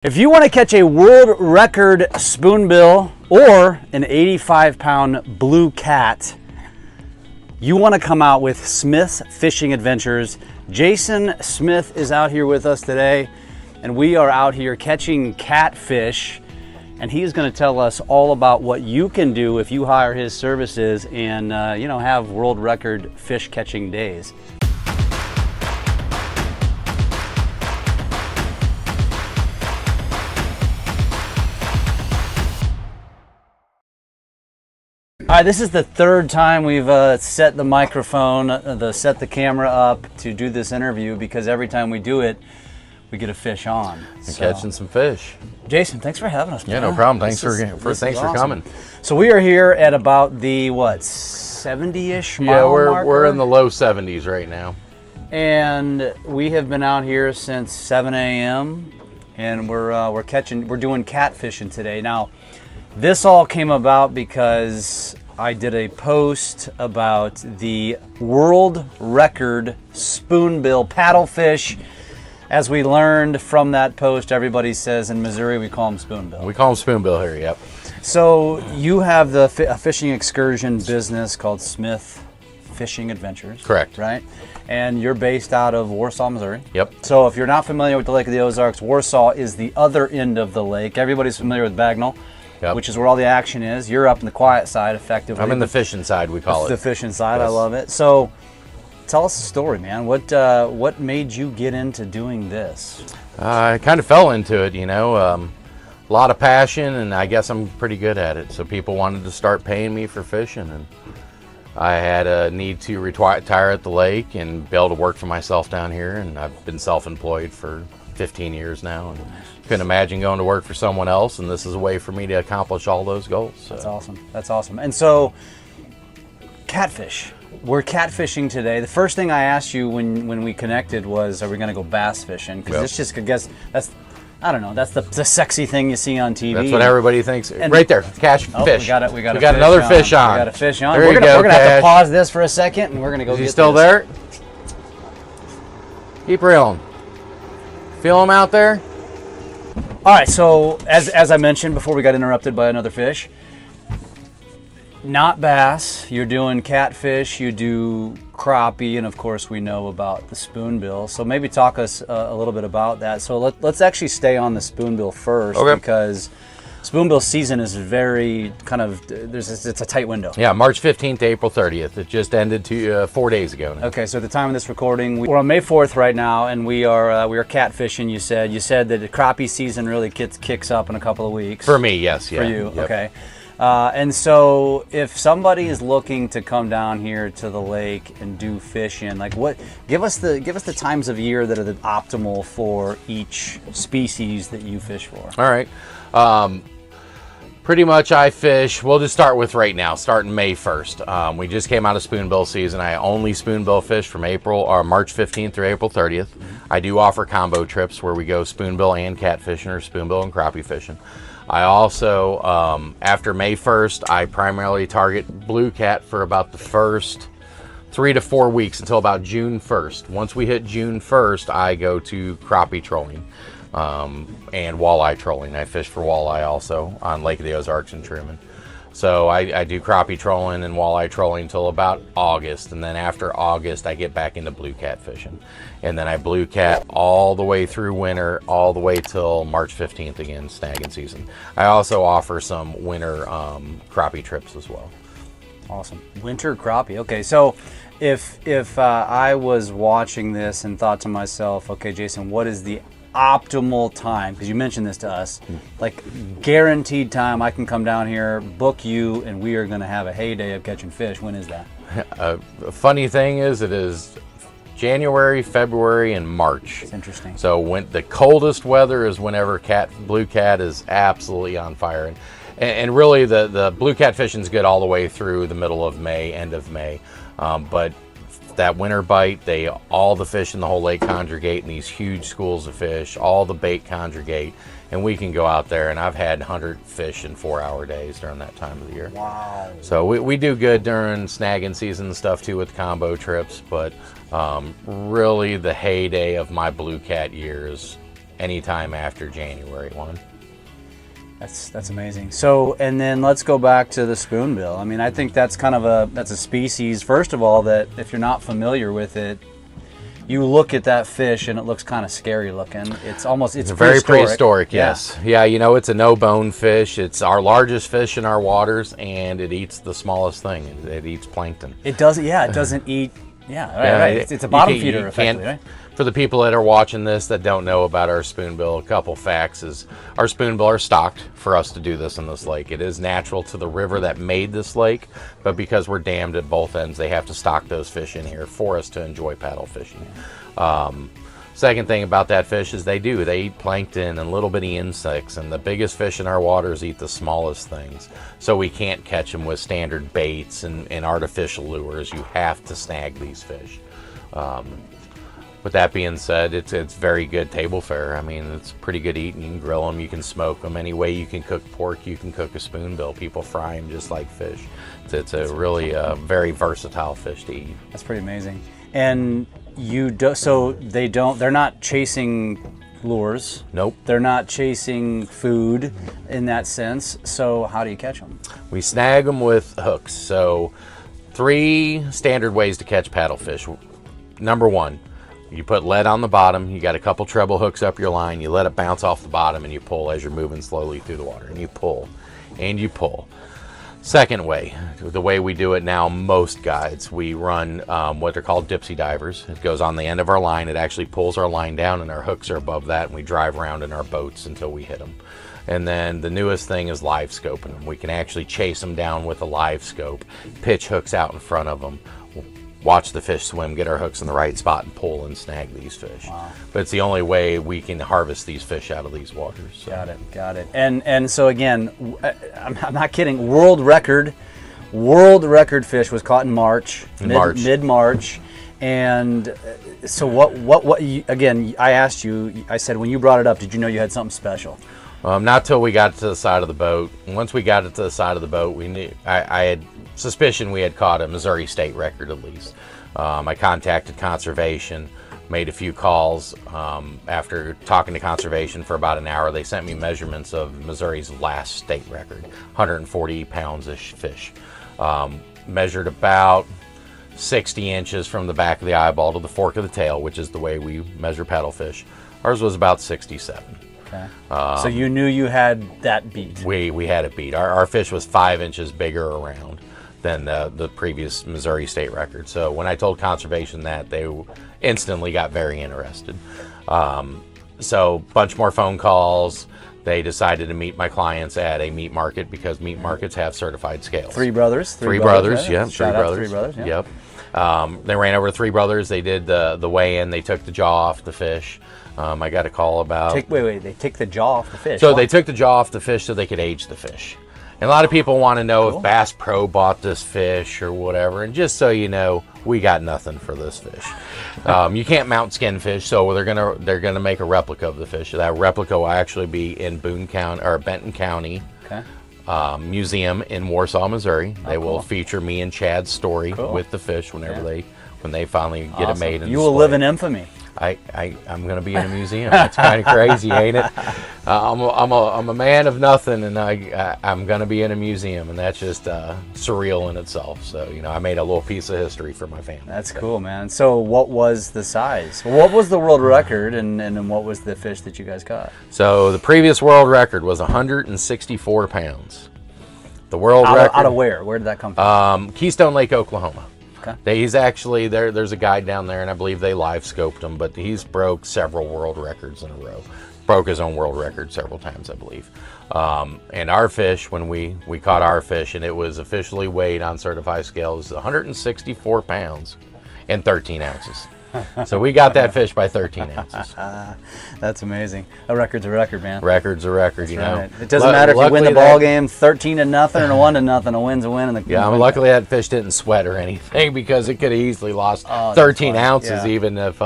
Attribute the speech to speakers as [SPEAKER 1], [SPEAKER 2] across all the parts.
[SPEAKER 1] If you want to catch a world record spoonbill or an 85-pound blue cat, you want to come out with Smith's Fishing Adventures. Jason Smith is out here with us today, and we are out here catching catfish, and he's going to tell us all about what you can do if you hire his services and have world record fish catching days. All right, this is the third time we've set the microphone, set the camera up to do this interview, because every time we do it, we get a fish on.
[SPEAKER 2] Catching some fish.
[SPEAKER 1] Jason, thanks for having us, man.
[SPEAKER 2] Yeah, no problem. Thanks for coming.
[SPEAKER 1] So we are here at about the, what, 70-ish mile marker?
[SPEAKER 2] We're in the low 70s right now.
[SPEAKER 1] And we have been out here since 7 a.m. and we're doing catfishing today. Now, this all came about because I did a post about the world record spoonbill paddlefish. As we learned from that post, everybody says in Missouri we call them spoonbill.
[SPEAKER 2] We call them spoonbill here, yep.
[SPEAKER 1] So you have a fishing excursion business called Smith Fishing Adventures.
[SPEAKER 2] Correct.
[SPEAKER 1] Right? And you're based out of Warsaw, Missouri.
[SPEAKER 2] Yep.
[SPEAKER 1] So if you're not familiar with the Lake of the Ozarks, Warsaw is the other end of the lake. Everybody's familiar with Bagnall. Yep. Which is where all the action is. You're up in the quiet side, effectively.
[SPEAKER 2] I'm in the fishing side, we call it.
[SPEAKER 1] The fishing side,
[SPEAKER 2] yes.
[SPEAKER 1] I love it. So, tell us the story, man. What made you get into doing this?
[SPEAKER 2] I kind of fell into it, a lot of passion, and I guess I'm pretty good at it. So people wanted to start paying me for fishing, and I had a need to retire at the lake and be able to work for myself down here, and I've been self-employed for 15 years now, and couldn't imagine going to work for someone else, and this is a way for me to accomplish all those goals. So.
[SPEAKER 1] That's awesome. That's awesome. And so, catfish. We're catfishing today. The first thing I asked you when we connected was, are we going to go bass fishing? Because it's just, I guess, I don't know, that's the sexy thing you see on TV.
[SPEAKER 2] That's what everybody thinks. And right there, catch fish.
[SPEAKER 1] We got
[SPEAKER 2] another fish on.
[SPEAKER 1] We got a fish on.
[SPEAKER 2] There
[SPEAKER 1] we're
[SPEAKER 2] gonna
[SPEAKER 1] have to pause this for a second, and we're going to go get
[SPEAKER 2] this. Is he still there? Keep reeling. Feel him out there?
[SPEAKER 1] All right, so as I mentioned before we got interrupted by another fish, not bass, you're doing catfish, you do crappie, and of course we know about the spoonbill. So maybe talk us a little bit about that. So let's actually stay on the spoonbill first, okay, because spoonbill season is very it's a tight window.
[SPEAKER 2] Yeah, March 15th to April 30th. It just ended 4 days ago now.
[SPEAKER 1] Okay, so at the time of this recording, we're on May 4th right now, and we are catfishing. You said that the crappie season really kicks up in a couple of weeks.
[SPEAKER 2] For me, yes, yeah.
[SPEAKER 1] For you,
[SPEAKER 2] yep.
[SPEAKER 1] Okay. And so if somebody is looking to come down here to the lake and do fishing, give us the times of year that are the optimal for each species that you fish for.
[SPEAKER 2] All right. Pretty much I fish, we'll just start with right now, starting May 1st. We just came out of spoonbill season. I only spoonbill fish from March 15th through April 30th. I do offer combo trips where we go spoonbill and catfishing, or spoonbill and crappie fishing. I also, after May 1st, I primarily target blue cat for about the first 3 to 4 weeks until about June 1st. Once we hit June 1st, I go to crappie trolling and walleye trolling. I fish for walleye also on Lake of the Ozarks in Truman. So I do crappie trolling and walleye trolling until about August, and then after August I get back into blue cat fishing. And then I blue cat all the way through winter, all the way till March 15th again, snagging season. I also offer some winter crappie trips as well.
[SPEAKER 1] Awesome. Winter crappie. Okay, so if I was watching this and thought to myself, okay, Jason, what is the optimal time, because you mentioned this to us, like guaranteed time I can come down here, book you, and we are going to have a heyday of catching fish? When is that?
[SPEAKER 2] The funny thing is, it is January, February, and March.
[SPEAKER 1] It's interesting.
[SPEAKER 2] So when the coldest weather is whenever blue cat is absolutely on fire, and really the blue cat fishing is good all the way through the middle of May, end of May, but that winter bite, all the fish in the whole lake congregate in these huge schools of fish, all the bait congregate, and we can go out there, and I've had 100 fish in 4-hour days during that time of the year.
[SPEAKER 1] Wow.
[SPEAKER 2] So we do good during snagging season and stuff too with combo trips, but really the heyday of my blue cat year is anytime after January 1.
[SPEAKER 1] That's amazing. So, and then let's go back to the spoonbill. I mean, I think that's kind of that's a species, first of all, that if you're not familiar with it, you look at that fish and it looks kind of scary looking. It's
[SPEAKER 2] very prehistoric. Yes. Yeah, you know, it's a no-bone fish. It's our largest fish in our waters, and it eats the smallest thing. It eats plankton.
[SPEAKER 1] It doesn't, yeah, it doesn't eat, right. It's a bottom feeder, effectively, right?
[SPEAKER 2] For the people that are watching this that don't know about our spoonbill, a couple facts is our spoonbill are stocked for us to do this in this lake. It is natural to the river that made this lake, but because we're dammed at both ends, they have to stock those fish in here for us to enjoy paddle fishing. Second thing about that fish is they eat plankton and little bitty insects, and the biggest fish in our waters eat the smallest things. So we can't catch them with standard baits and artificial lures. You have to snag these fish. With that being said, it's very good table fare. I mean, it's pretty good eating. You can grill them, you can smoke them. Any way you can cook pork, you can cook a spoonbill. People fry them just like fish. It's a really very versatile fish to eat.
[SPEAKER 1] That's pretty amazing. And they're not chasing lures.
[SPEAKER 2] Nope.
[SPEAKER 1] They're not chasing food in that sense. So how do you catch them?
[SPEAKER 2] We snag them with hooks. So 3 standard ways to catch paddlefish. Number 1, you put lead on the bottom, you got a couple treble hooks up your line, you let it bounce off the bottom, and you pull as you're moving slowly through the water, and you pull, and you pull. Second way, the way we do it now, most guides, we run what are called dipsy divers. It goes on the end of our line, it actually pulls our line down, and our hooks are above that, and we drive around in our boats until we hit them. And then the newest thing is live scoping them. We can actually chase them down with a live scope, pitch hooks out in front of them, watch the fish swim, get our hooks in the right spot, and pull and snag these fish. Wow. But it's the only way we can harvest these fish out of these waters. So.
[SPEAKER 1] Got it. And so again, I'm not kidding. World record fish was caught in March, mid-March. And so what again, I asked you, I said, when you brought it up, did you know you had something special?
[SPEAKER 2] Not till we got to the side of the boat. And once we got it to the side of the boat, we knew I had suspicion we had caught a Missouri state record at least. I contacted conservation, made a few calls. After talking to conservation for about an hour, they sent me measurements of Missouri's last state record, 140 pounds-ish fish. Measured about 60 inches from the back of the eyeball to the fork of the tail, which is the way we measure paddlefish. Ours was about 67.
[SPEAKER 1] Okay. So you knew you had that beat.
[SPEAKER 2] We had it beat. Our fish was 5 inches bigger around than the previous Missouri state record. So when I told conservation that, they instantly got very interested. So bunch more phone calls. They decided to meet my clients at a meat market because meat markets have certified scales.
[SPEAKER 1] Three brothers.
[SPEAKER 2] Three brothers.
[SPEAKER 1] Right?
[SPEAKER 2] Yeah.
[SPEAKER 1] Shout out Three Brothers. Yeah.
[SPEAKER 2] Yep. They ran over Three Brothers. They did the weigh-in. They took the jaw off the fish. I got a call about...
[SPEAKER 1] Wait, they take the jaw off the fish.
[SPEAKER 2] So they took the jaw off the fish so they could age the fish. And a lot of people want to know if Bass Pro bought this fish or whatever. And just so you know, we got nothing for this fish. You can't mount skin fish, so they're gonna make a replica of the fish. That replica will actually be in Boone County or Benton County Museum in Warsaw, Missouri. They will feature me and Chad's story with the fish whenever when they finally get it made. And
[SPEAKER 1] you will live in infamy.
[SPEAKER 2] I'm going to be in a museum. It's kind of crazy, ain't it? I'm a man of nothing, and I'm going to be in a museum, and that's just surreal in itself. So, you know, I made a little piece of history for my family.
[SPEAKER 1] That's cool, man. So what was the size? What was the world record, and what was the fish that you guys caught?
[SPEAKER 2] So the previous world record was 164 pounds. The world record...
[SPEAKER 1] Out of where? Where did that come from?
[SPEAKER 2] Keystone Lake, Oklahoma.
[SPEAKER 1] Okay.
[SPEAKER 2] He's actually there's a guy down there, and I believe they live scoped him, but he's broke several world records in a row. Broke his own world record several times, I believe. And our fish, when we caught our fish, and it was officially weighed on certified scales, 164 pounds and 13 ounces. So we got that fish by 13 ounces.
[SPEAKER 1] That's amazing. A record's a record, man.
[SPEAKER 2] Record's a record, you know.
[SPEAKER 1] Right. It doesn't matter if you win the ball game 13-0 or 1-0. A win's a win.
[SPEAKER 2] Luckily that fish didn't sweat or anything because it could have easily lost 13 ounces even if,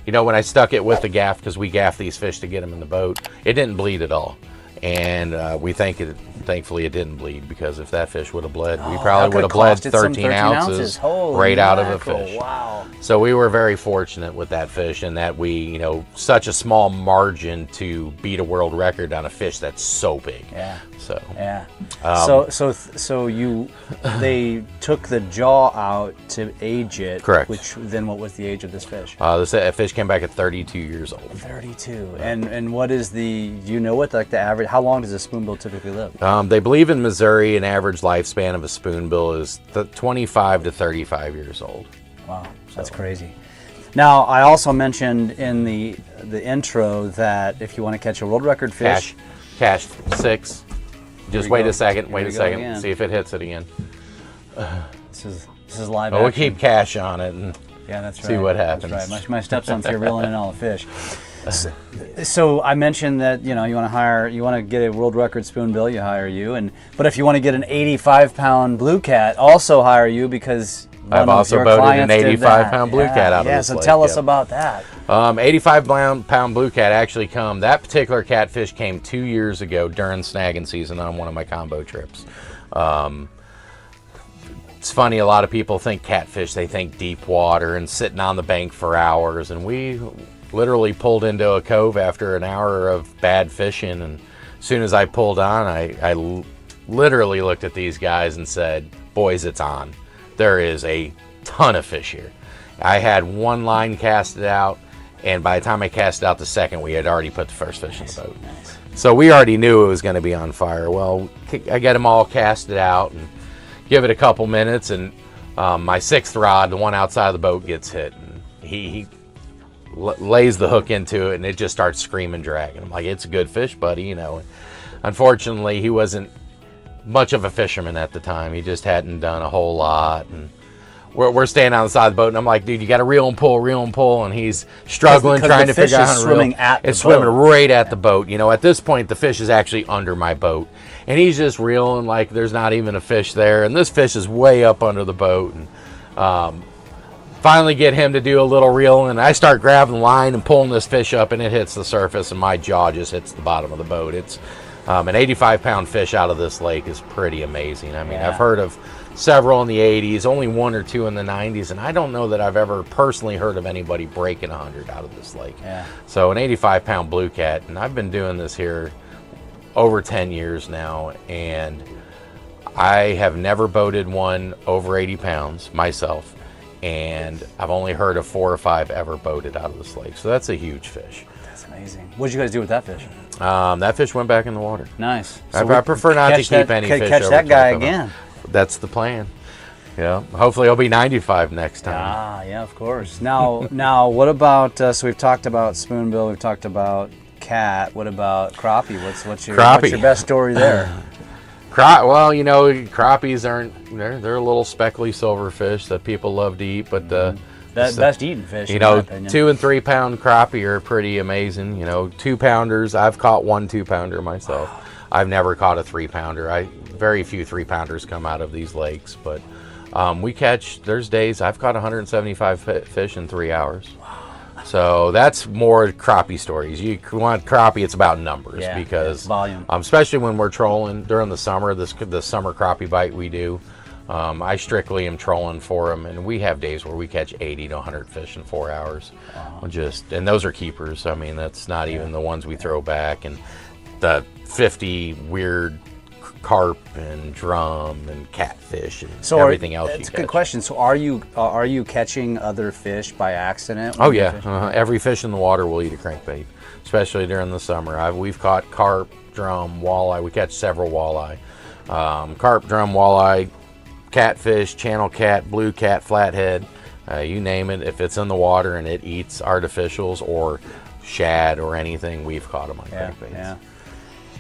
[SPEAKER 2] you know, when I stuck it with the gaff, because we gaff these fish to get them in the boat, it didn't bleed at all. and we thankfully it didn't bleed, because if that fish would have bled, we probably would have bled 13 ounces right out of a fish.
[SPEAKER 1] Wow.
[SPEAKER 2] So we were very fortunate with that fish, and that we, you know, such a small margin to beat a world record on a fish that's so big.
[SPEAKER 1] Yeah.
[SPEAKER 2] So
[SPEAKER 1] yeah. So they took the jaw out to age it.
[SPEAKER 2] Correct.
[SPEAKER 1] Which then, what was the age of this fish?
[SPEAKER 2] This fish came back at 32 years old.
[SPEAKER 1] 32. And what is the? Do you know what the average? How long does a spoonbill typically live?
[SPEAKER 2] They believe in Missouri an average lifespan of a spoonbill is 25 to 35 years old.
[SPEAKER 1] Wow, that's crazy. Now, I also mentioned in the intro that if you want to catch a world record fish,
[SPEAKER 2] cash 6. Just wait a second. Wait a second.
[SPEAKER 1] Again.
[SPEAKER 2] See if it hits it again.
[SPEAKER 1] This is live.
[SPEAKER 2] Oh, we'll keep cash on it and
[SPEAKER 1] yeah, that's right.
[SPEAKER 2] See what happens.
[SPEAKER 1] That's right. My stepson's here reeling in all the fish. So I mentioned that you want to get a world record spoonbill, you hire you, but if you want to get an 85-pound blue cat, also hire you, because
[SPEAKER 2] I've also boated an 85-pound blue cat out of this lake.
[SPEAKER 1] So tell us about that.
[SPEAKER 2] 85-pound blue cat actually that particular catfish came 2 years ago during snagging season on one of my combo trips. It's funny, a lot of people think catfish, they think deep water and sitting on the bank for hours, and we literally pulled into a cove after an hour of bad fishing, and as soon as I pulled on, I literally looked at these guys and said, boys, it's on. There is a ton of fish here. I had one line casted out, and by the time I cast out the second, we had already put the first fish in the boat.
[SPEAKER 1] Nice.
[SPEAKER 2] So we already knew it was going to be on fire. Well, I get them all casted out and give it a couple minutes, and my 6th rod, the one outside of the boat, gets hit, and he lays the hook into it, and it just starts screaming, dragging. I'm like, it's a good fish, buddy, you know. Unfortunately, he wasn't much of a fisherman at the time. He just hadn't done a whole lot, and we're standing on the side of the boat, and I'm like, dude, you got to reel and pull, and he's struggling, trying to figure out how to reel. It's swimming right at the boat. You know, at this point, the fish is actually under my boat, and he's just reeling like there's not even a fish there, and this fish is way up under the boat, and finally get him to do a little reel, and I start grabbing the line and pulling this fish up, and it hits the surface, and my jaw just hits the bottom of the boat. It's an 85-pound fish out of this lake is pretty amazing. I mean, yeah. I've heard of several in the 80s, only 1 or 2 in the 90s, and I don't know that I've ever personally heard of anybody breaking 100 out of this lake.
[SPEAKER 1] Yeah.
[SPEAKER 2] So an 85-pound blue cat, and I've been doing this here over 10 years now, and I have never boated one over 80 pounds myself, and I've only heard of 4 or 5 ever boated out of this lake. So that's a huge fish.
[SPEAKER 1] That's amazing. What did you guys do with that fish?
[SPEAKER 2] That fish went back in the water.
[SPEAKER 1] Nice.
[SPEAKER 2] So I prefer not to keep any fish.
[SPEAKER 1] Catch that guy again.
[SPEAKER 2] That's the plan. Yeah. Hopefully, I'll be 95 next time.
[SPEAKER 1] Ah, yeah, of course. Now, what about? So we've talked about spoonbill. We've talked about cat. What about crappie? What's your best story there?
[SPEAKER 2] Well, you know, crappies they're a little speckly silverfish that people love to eat, but
[SPEAKER 1] best eating fish.
[SPEAKER 2] You know, 2 and 3 pound crappie are pretty amazing. You know, 2-pounders. I've caught 1 2-pounder myself. Wow. I've never caught a 3-pounder. Very few 3-pounders come out of these lakes, but we catch. There's days I've caught 175 fish in 3 hours. Wow. So that's more crappie stories. You want crappie, it's about numbers, because
[SPEAKER 1] volume.
[SPEAKER 2] Especially when we're trolling during the summer. The summer crappie bite we do. I strictly am trolling for them, and we have days where we catch 80 to 100 fish in 4 hours. Wow. And those are keepers. I mean, that's not even the ones we throw back, and the 50 weird carp and drum and catfish and everything else.
[SPEAKER 1] That's a good question. So are you catching other fish by accident?
[SPEAKER 2] Oh yeah, every fish in the water will eat a crankbait, especially during the summer. We've caught carp, drum, walleye. We catch several walleye, carp, drum, walleye, catfish, channel cat, blue cat, flathead, you name it. If it's in the water and it eats artificials or shad or anything, we've caught them on crankbaits.
[SPEAKER 1] Yeah.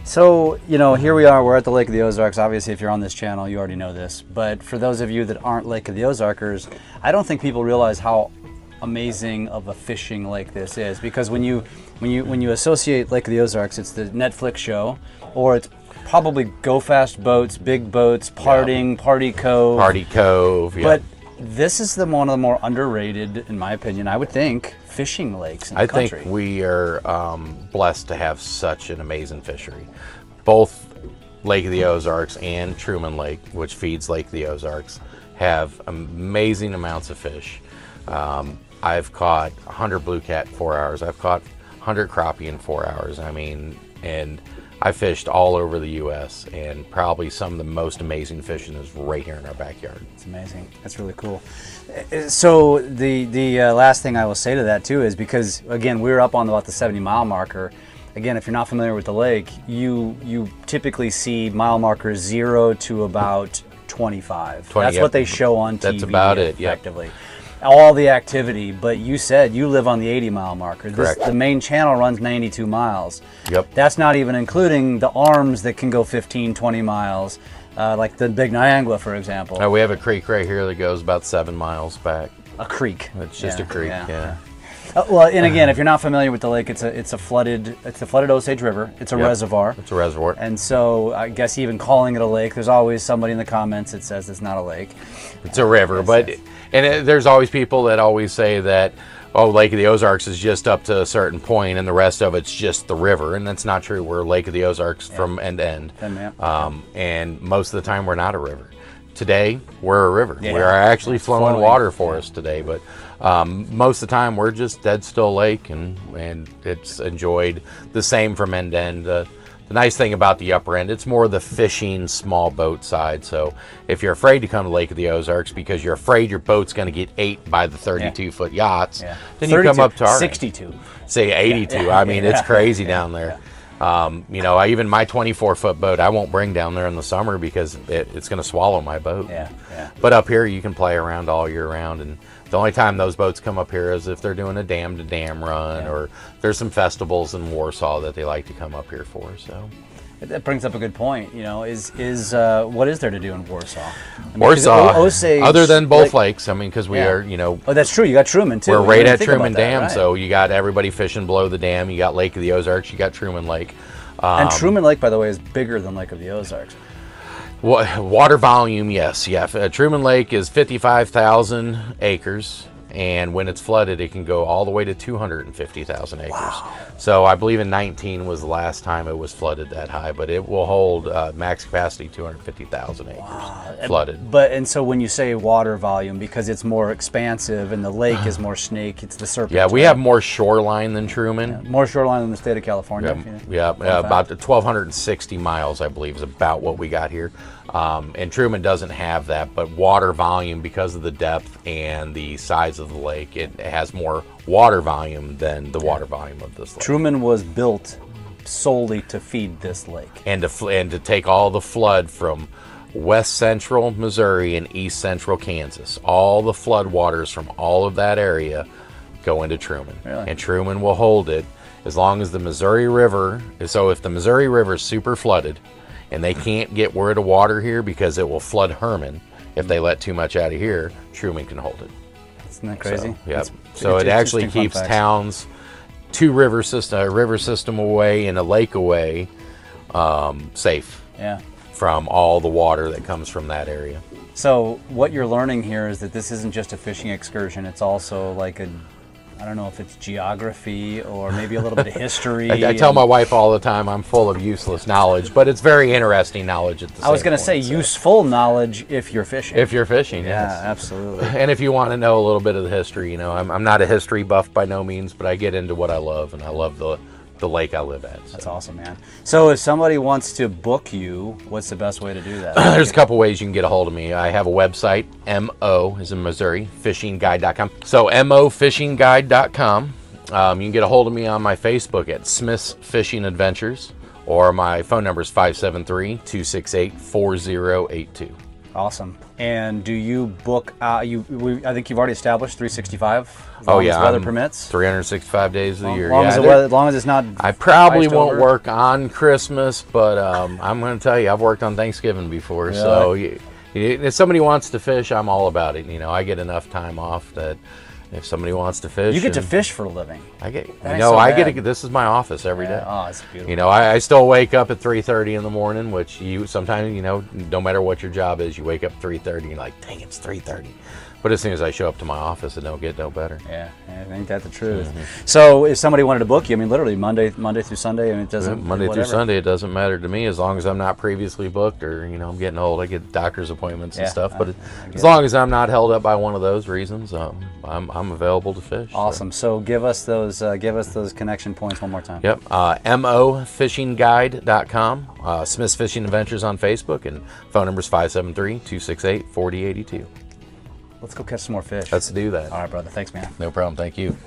[SPEAKER 1] So, you know, here we are, we're at the Lake of the Ozarks. Obviously, if you're on this channel, you already know this. But for those of you that aren't Lake of the Ozarkers, I don't think people realize how amazing of a fishing lake this is. Because when you associate Lake of the Ozarks, it's the Netflix show, or it's probably go fast boats, big boats, partying, party cove.
[SPEAKER 2] Party cove, yeah.
[SPEAKER 1] But this is one of the more underrated, in my opinion, I would think, fishing lakes in the country.
[SPEAKER 2] I think we are blessed to have such an amazing fishery. Both Lake of the Ozarks and Truman Lake, which feeds Lake of the Ozarks, have amazing amounts of fish. I've caught 100 blue cat in 4 hours. I've caught 100 crappie in 4 hours. I mean, and I fished all over the U.S. and probably some of the most amazing fishing is right here in our backyard.
[SPEAKER 1] It's amazing. That's really cool. So the last thing I will say to that too is, because again we're up on about the 70-mile marker. Again, if you're not familiar with the lake, you typically see mile markers 0 to about 25. That's what they show on TV.
[SPEAKER 2] That's about it.
[SPEAKER 1] Effectively. All the activity, but you said you live on the 80-mile marker.
[SPEAKER 2] Correct.
[SPEAKER 1] The main channel runs 92 miles.
[SPEAKER 2] Yep.
[SPEAKER 1] That's not even including the arms that can go 15, 20 miles, like the Big Niagara, for example.
[SPEAKER 2] We have a creek right here that goes about 7 miles back.
[SPEAKER 1] A creek.
[SPEAKER 2] It's just a creek, yeah.
[SPEAKER 1] Well, and again, if you're not familiar with the lake, it's a flooded Osage River. It's a reservoir.
[SPEAKER 2] It's a reservoir.
[SPEAKER 1] And so I guess even calling it a lake, there's always somebody in the comments that says it's not a lake.
[SPEAKER 2] It's a river, there's always people that always say that, oh, Lake of the Ozarks is just up to a certain point and the rest of it's just the river, and that's not true. We're Lake of the Ozarks from end to end. And most of the time we're not a river. Today, we're a river. We are actually flowing water for us today, but most of the time we're just dead still lake, and it's enjoyed the same from end to end. The nice thing about the upper end, it's more the fishing small boat side. So if you're afraid to come to Lake of the Ozarks because you're afraid your boat's going to get ate by the 32-foot yachts, then you come up to our
[SPEAKER 1] 62.
[SPEAKER 2] Say 82. I mean, it's crazy down there. You know, even my 24-foot boat, I won't bring down there in the summer because it's going to swallow my boat. But up here, you can play around all year round, and the only time those boats come up here is if they're doing a dam-to-dam run, or there's some festivals in Warsaw that they like to come up here for. So
[SPEAKER 1] that brings up a good point. You know, what is there to do in Warsaw? I mean,
[SPEAKER 2] Warsaw,
[SPEAKER 1] Osage,
[SPEAKER 2] other than both lakes. I mean, because we are, you know.
[SPEAKER 1] Oh, that's true. You got Truman too.
[SPEAKER 2] We're right at Truman Dam, right. So you got everybody fishing below the dam. You got Lake of the Ozarks. You got Truman Lake.
[SPEAKER 1] And Truman Lake, by the way, is bigger than Lake of the Ozarks.
[SPEAKER 2] Water volume, yes. Yeah. Truman Lake is 55,000 acres. And when it's flooded, it can go all the way to 250,000 acres. Wow. So I believe in 19 was the last time it was flooded that high, but it will hold max capacity 250,000 acres flooded.
[SPEAKER 1] And so when you say water volume, because it's more expansive and the lake is more snake, it's the serpent.
[SPEAKER 2] Yeah, we have more shoreline than Truman.
[SPEAKER 1] Yeah, more shoreline than the state of California.
[SPEAKER 2] About 1,260 miles, I believe, is about what we got here. And Truman doesn't have that, but water volume, because of the depth and the size of the lake, it has more water volume than the water volume of this lake.
[SPEAKER 1] Truman was built solely to feed this lake.
[SPEAKER 2] And to take all the flood from west central Missouri and east central Kansas. All the flood waters from all of that area go into Truman.
[SPEAKER 1] Really?
[SPEAKER 2] And Truman will hold it as long as the Missouri River, so if the Missouri River is super flooded, and they can't get rid of water here because it will flood Herman if they let too much out of here, Truman can hold it.
[SPEAKER 1] Isn't that crazy?
[SPEAKER 2] So it actually keeps towns a river system away and a lake away safe from all the water that comes from that area.
[SPEAKER 1] So what you're learning here is that this isn't just a fishing excursion, it's also like I don't know if it's geography or maybe a little bit of history.
[SPEAKER 2] I tell my wife all the time I'm full of useless knowledge, but it's very interesting knowledge at the same time.
[SPEAKER 1] I was going to say useful knowledge if you're fishing.
[SPEAKER 2] If you're fishing, yes.
[SPEAKER 1] Yeah, absolutely.
[SPEAKER 2] And if you want to know a little bit of the history, you know, I'm not a history buff by no means, but I get into what I love, and I love the lake I live at. So.
[SPEAKER 1] That's awesome, man. So if somebody wants to book you, what's the best way to do that?
[SPEAKER 2] There's a couple ways you can get a hold of me. I have a website, MO is in Missouri, fishingguide.com. So mofishingguide.com. You can get a hold of me on my Facebook at Smith's Fishing Adventures, or my phone number is 573-268-4082.
[SPEAKER 1] Awesome. And do you book, I think you've already established 365? As
[SPEAKER 2] long as
[SPEAKER 1] weather permits?
[SPEAKER 2] 365 days of the year.
[SPEAKER 1] As long as it's not
[SPEAKER 2] I probably won't work on Christmas, but I'm going to tell you, I've worked on Thanksgiving before. Yeah. So if somebody wants to fish, I'm all about it. You know, I get enough time off that if somebody wants to fish.
[SPEAKER 1] You get to fish for a living.
[SPEAKER 2] I get, this is my office every day.
[SPEAKER 1] Oh, it's beautiful.
[SPEAKER 2] You know, I still wake up at 3:30 in the morning, which sometimes, you know, no matter what your job is, you wake up at 3:30 and you're like, dang, it's 3:30. But as soon as I show up to my office, it don't get no better.
[SPEAKER 1] Yeah, ain't that the truth? So if somebody wanted to book you, I mean, literally Monday through Sunday, I mean, it doesn't
[SPEAKER 2] Monday through Sunday, it doesn't matter to me as long as I'm not previously booked, or I'm getting old. I get doctor's appointments and stuff. But as long as I'm not held up by one of those reasons, I'm available to fish.
[SPEAKER 1] Awesome. So give us those connection points one more time.
[SPEAKER 2] Yep. mofishingguide.com. Smith's Fishing Adventures on Facebook, and phone number is 573-268-4082.
[SPEAKER 1] Let's go catch some more fish.
[SPEAKER 2] Let's do that.
[SPEAKER 1] All right, brother. Thanks, man.
[SPEAKER 2] No problem. Thank you.